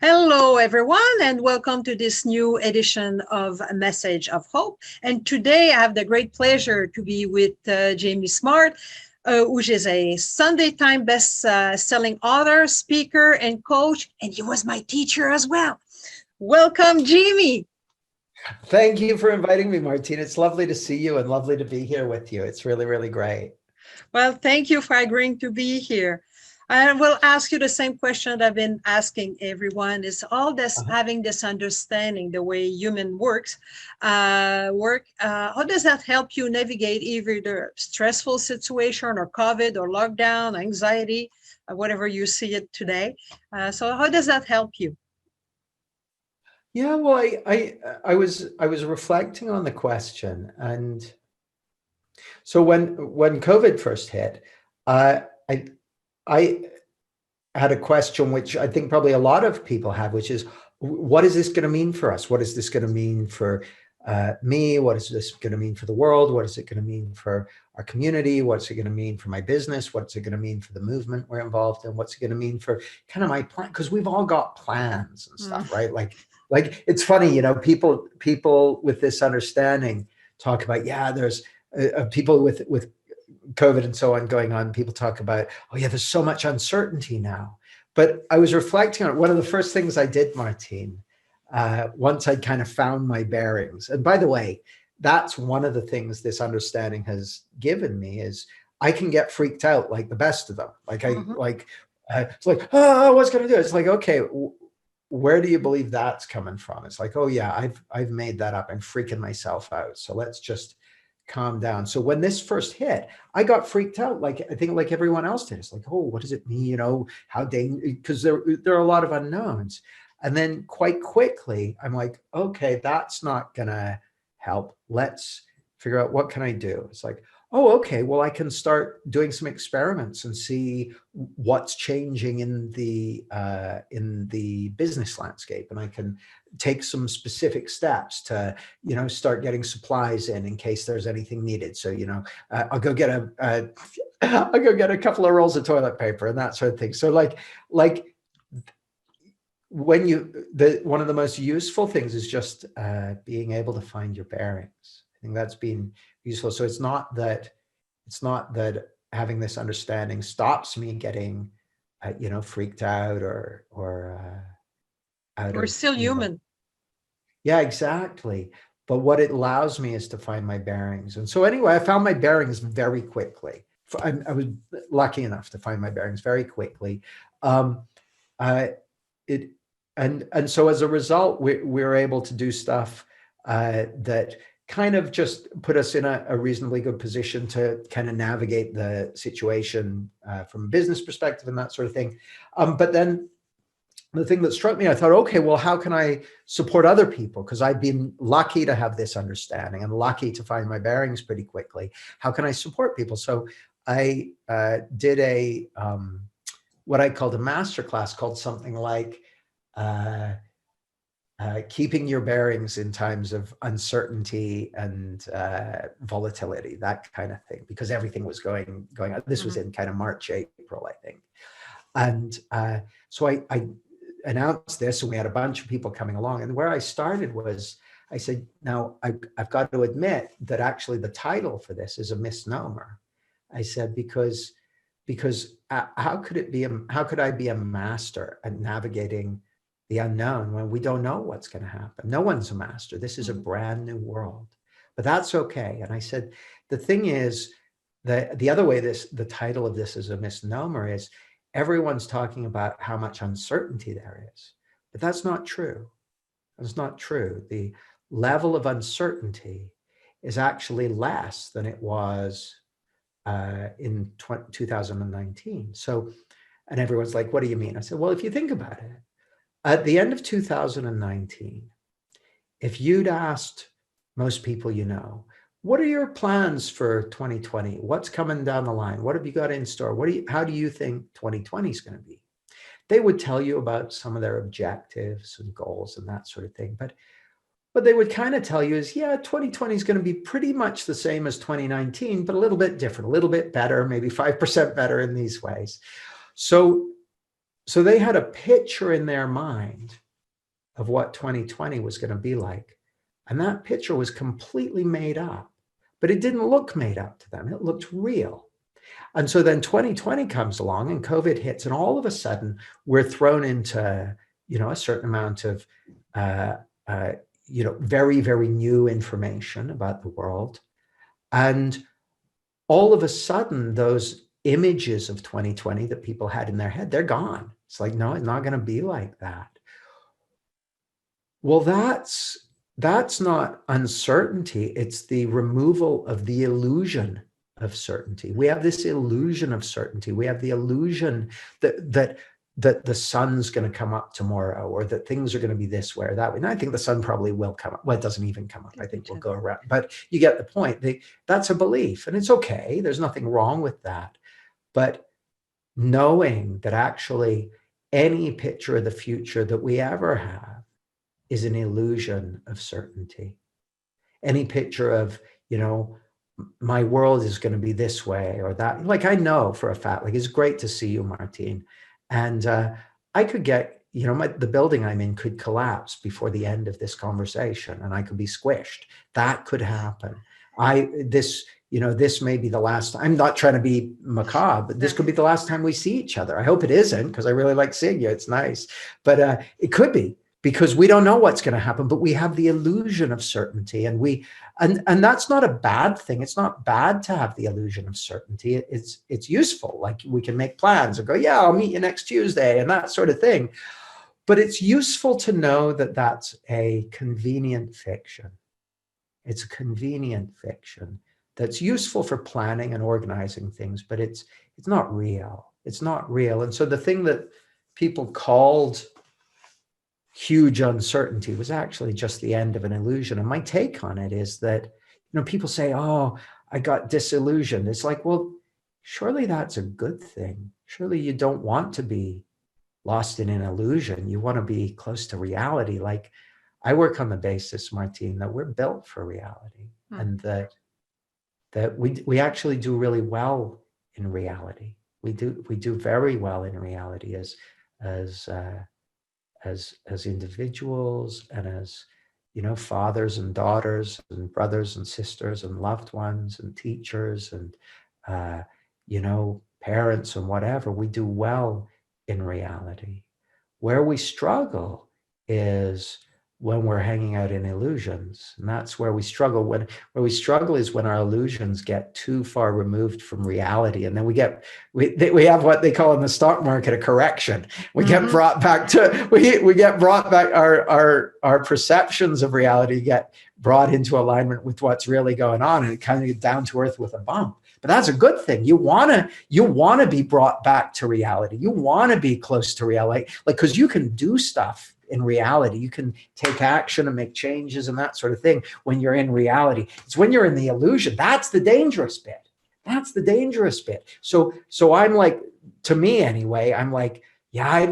Hello, everyone, and welcome to this new edition of A Message of Hope. And today I have the great pleasure to be with Jamie Smart, which is a Sunday Time best-selling author, speaker, and coach, and he was my teacher as well. Welcome, Jamie. Thank you for inviting me, Martine. It's lovely to see you and lovely to be here with you. It's really, really great. Well, thank you for agreeing to be here. I will ask you the same question that I've been asking everyone: is all this having this understanding the way human how does that help you navigate either the stressful situation or COVID or lockdown, anxiety, whatever you see it today? So how does that help you? Yeah, well, I was reflecting on the question, and so when COVID first hit, I I had a question which I think probably a lot of people have, which is, what is this going to mean for us? What is this going to mean for me? What is this going to mean for the world? What is it going to mean for our community? What's it going to mean for my business? What's it going to mean for the movement we're involved in? What's it going to mean for kind of my plan? Because we've all got plans and stuff, right? Like it's funny, people with this understanding talk about, yeah, there's people with COVID and so on going on, people talk about, oh yeah, there's so much uncertainty now. But I was reflecting on it. One of the first things I did, Martine, once I'd kind of found my bearings. And by the way, that's one of the things this understanding has given me is I can get freaked out like the best of them. It's like, oh, what's going to do? It's like, okay, where do you believe that's coming from? It's like, oh yeah, I've made that up. I'm freaking myself out. So let's just calm down. So when this first hit, I got freaked out, like I think like everyone else did. It's like, oh, what does it mean? How dangerous, because there are a lot of unknowns. And then quite quickly, I'm like, okay, that's not gonna help. Let's figure out, what can I do? It's like, oh, okay, well, I can start doing some experiments and see what's changing in the business landscape, and I can take some specific steps to start getting supplies in case there's anything needed. So I'll go get I'll go get a couple of rolls of toilet paper and that sort of thing. So like when one of the most useful things is just being able to find your bearings. I think that's been useful. So it's not that having this understanding stops me getting freaked out or out We're of still human. Yeah, exactly. But what it allows me is to find my bearings. And so anyway, I found my bearings very quickly. I was lucky enough to find my bearings very quickly. Um, it and so as a result, we were able to do stuff that kind of just put us in a reasonably good position to kind of navigate the situation from a business perspective and that sort of thing. But then the thing that struck me, I thought, okay, well, how can I support other people? Because I've been lucky to have this understanding and lucky to find my bearings pretty quickly. How can I support people? So I did what I called a masterclass called something like keeping your bearings in times of uncertainty and volatility, that kind of thing, because everything was going on. This was in kind of March, April, I think. And so I announced this, and we had a bunch of people coming along. And where I started was, I said, now I've got to admit that actually the title for this is a misnomer. I said, because how could I be a master at navigating the unknown when we don't know what's going to happen? No one's a master. This is a brand new world, but that's okay. And I said, the thing is, the other way the title of this is a misnomer is, everyone's talking about how much uncertainty there is, but that's not true. That's not true. The level of uncertainty is actually less than it was in 2019. So, and everyone's like, what do you mean? I said, well, if you think about it, at the end of 2019, if you'd asked most people what are your plans for 2020? What's coming down the line? What have you got in store? How do you think 2020 is going to be? They would tell you about some of their objectives and goals and that sort of thing. But what they would kind of tell you is, yeah, 2020 is going to be pretty much the same as 2019, but a little bit different, a little bit better, maybe 5% better in these ways. So so they had a picture in their mind of what 2020 was going to be like. And that picture was completely made up, but it didn't look made up to them. It looked real. And so then 2020 comes along and COVID hits, and all of a sudden we're thrown into, a certain amount of, very, very new information about the world. And all of a sudden, those images of 2020 that people had in their head, they're gone. It's like, no, it's not going to be like that. Well, that's not uncertainty. It's the removal of the illusion of certainty. We have this illusion of certainty. We have the illusion that the sun's going to come up tomorrow, or that things are going to be this way or that way. And I think the sun probably will come up. Well, it doesn't even come up. I think we'll go around. But you get the point. That's a belief, and it's okay. There's nothing wrong with that. But knowing that actually any picture of the future that we ever have is an illusion of certainty. Any picture of, my world is going to be this way or that. Like, I know for a fact, like, it's great to see you, Martine. And I could get, the building I'm in could collapse before the end of this conversation, and I could be squished. That could happen. This may be the last. I'm not trying to be macabre, but this could be the last time we see each other. I hope it isn't, because I really like seeing you. It's nice, but it could be, because we don't know what's going to happen, but we have the illusion of certainty, and that's not a bad thing. It's not bad to have the illusion of certainty. It's useful. Like, we can make plans and go, yeah, I'll meet you next Tuesday and that sort of thing. But it's useful to know that that's a convenient fiction. It's a convenient fiction that's useful for planning and organizing things, but it's not real. It's not real. And so the thing that people called huge uncertainty was actually just the end of an illusion. And my take on it is that, people say, oh, I got disillusioned. It's like, well, surely that's a good thing. Surely you don't want to be lost in an illusion. You want to be close to reality. Like, I work on the basis, Martine, that we're built for reality, and that we actually do really well in reality. We do very well in reality as individuals, and as, fathers and daughters and brothers and sisters and loved ones and teachers and, parents and whatever. We do well in reality. Where we struggle is when we're hanging out in illusions. And that's where we struggle. Where we struggle is when our illusions get too far removed from reality. And then we have what they call in the stock market a correction. We get brought back to, we get brought back, our perceptions of reality get brought into alignment with what's really going on, and it kind of gets down to earth with a bump. But that's a good thing. You want to be brought back to reality. You want to be close to reality, like, because you can do stuff in reality. You can take action and make changes and that sort of thing when you're in reality. It's when you're in the illusion, that's the dangerous bit. That's the dangerous bit. So I'm like, to me anyway, I'm like, yeah, I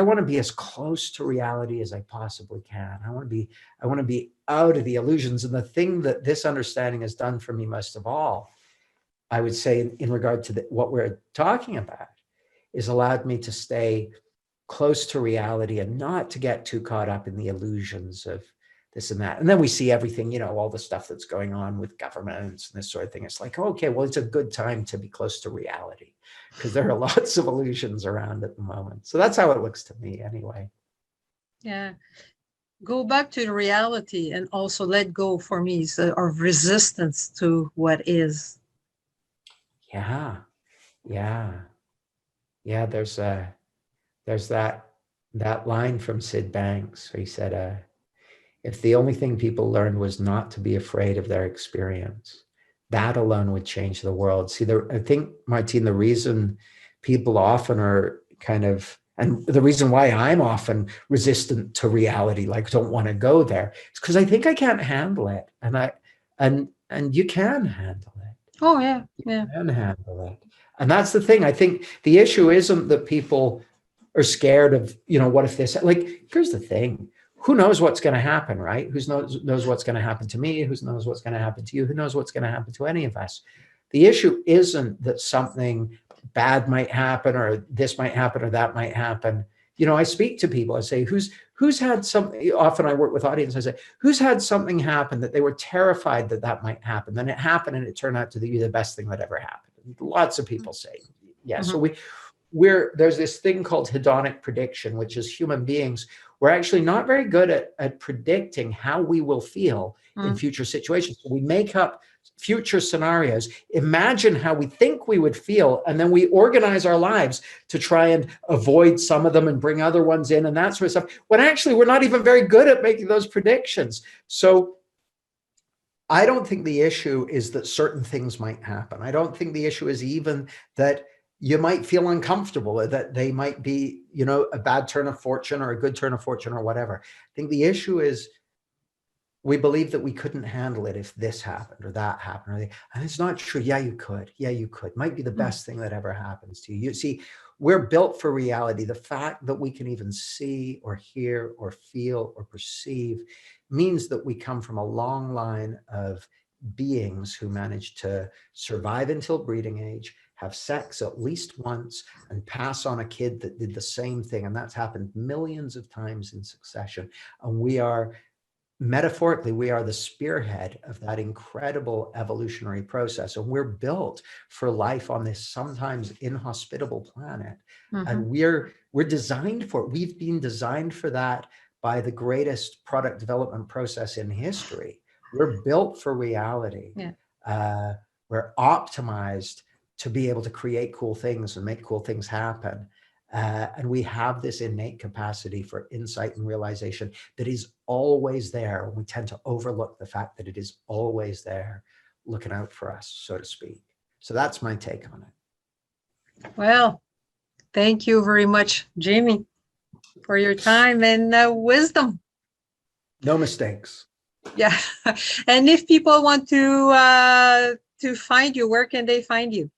want to be as close to reality as I possibly can. I want to be out of the illusions. And the thing that this understanding has done for me most of all, I would say, in regard to what we're talking about, is allowed me to stay close to reality and not to get too caught up in the illusions of this and that. And then we see everything, all the stuff that's going on with governments and this sort of thing. It's like, okay, well, it's a good time to be close to reality, because there are lots of illusions around at the moment. So that's how it looks to me anyway. Yeah. Go back to the reality, and also let go, for me, of resistance to what is. Yeah. There's that line from Sid Banks where he said, if the only thing people learned was not to be afraid of their experience, that alone would change the world. See, I think, Martine, the reason people often are and the reason why I'm often resistant to reality, like don't want to go there, is because I think I can't handle it. And you can handle it. Oh, yeah. You can handle it. And that's the thing. I think the issue isn't that people are scared of, what if this, like, here's the thing. Who knows what's going to happen, right? Who knows what's going to happen to me? Who knows what's going to happen to you? Who knows what's going to happen to any of us? The issue isn't that something bad might happen, or this might happen, or that might happen. You know, I speak to people, I say, who's had something, often I work with audiences, I say, who's had something happen that they were terrified that that might happen, then it happened and it turned out to be the best thing that ever happened. Lots of people say, yeah. So there's this thing called hedonic prediction, which is human beings, we're actually not very good at predicting how we will feel in future situations. So we make up future scenarios, imagine how we think we would feel, and then we organize our lives to try and avoid some of them and bring other ones in and that sort of stuff, when actually we're not even very good at making those predictions. So I don't think the issue is that certain things might happen. I don't think the issue is even that you might feel uncomfortable, or that they might be, you know, a bad turn of fortune or a good turn of fortune or whatever. I think the issue is we believe that we couldn't handle it if this happened or that happened. And it's not true. Yeah, you could. Yeah, you could. Might be the best thing that ever happens to you. You see, we're built for reality. The fact that we can even see or hear or feel or perceive means that we come from a long line of beings who managed to survive until breeding age, have sex at least once, and pass on a kid that did the same thing. And that's happened millions of times in succession. And we are, metaphorically, we are the spearhead of that incredible evolutionary process. And we're built for life on this sometimes inhospitable planet. And we're designed for it. We've been designed for that by the greatest product development process in history. We're built for reality. Yeah. We're optimized to be able to create cool things and make cool things happen. And we have this innate capacity for insight and realization that is always there. We tend to overlook the fact that it is always there, looking out for us, so to speak. So that's my take on it. Well, thank you very much, Jamie, for your time and wisdom. No mistakes. Yeah. And if people want to find you, where can they find you?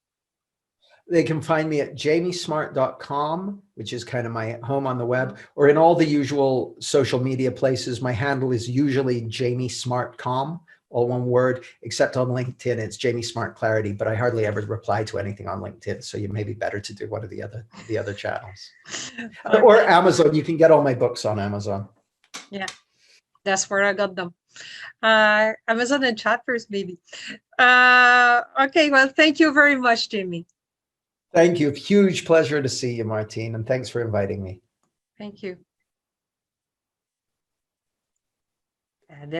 They can find me at jamiesmart.com, which is kind of my home on the web, or in all the usual social media places. My handle is usually jamiesmartcom, all one word, except on LinkedIn, it's Jamie Smart Clarity, but I hardly ever reply to anything on LinkedIn. So you may be better to do one of the other channels. Okay. Or Amazon. You can get all my books on Amazon. Yeah, that's where I got them. Amazon and Chatverse, maybe. Okay, well, thank you very much, Jamie. Thank you. Huge pleasure to see you, Martine, and thanks for inviting me. Thank you. And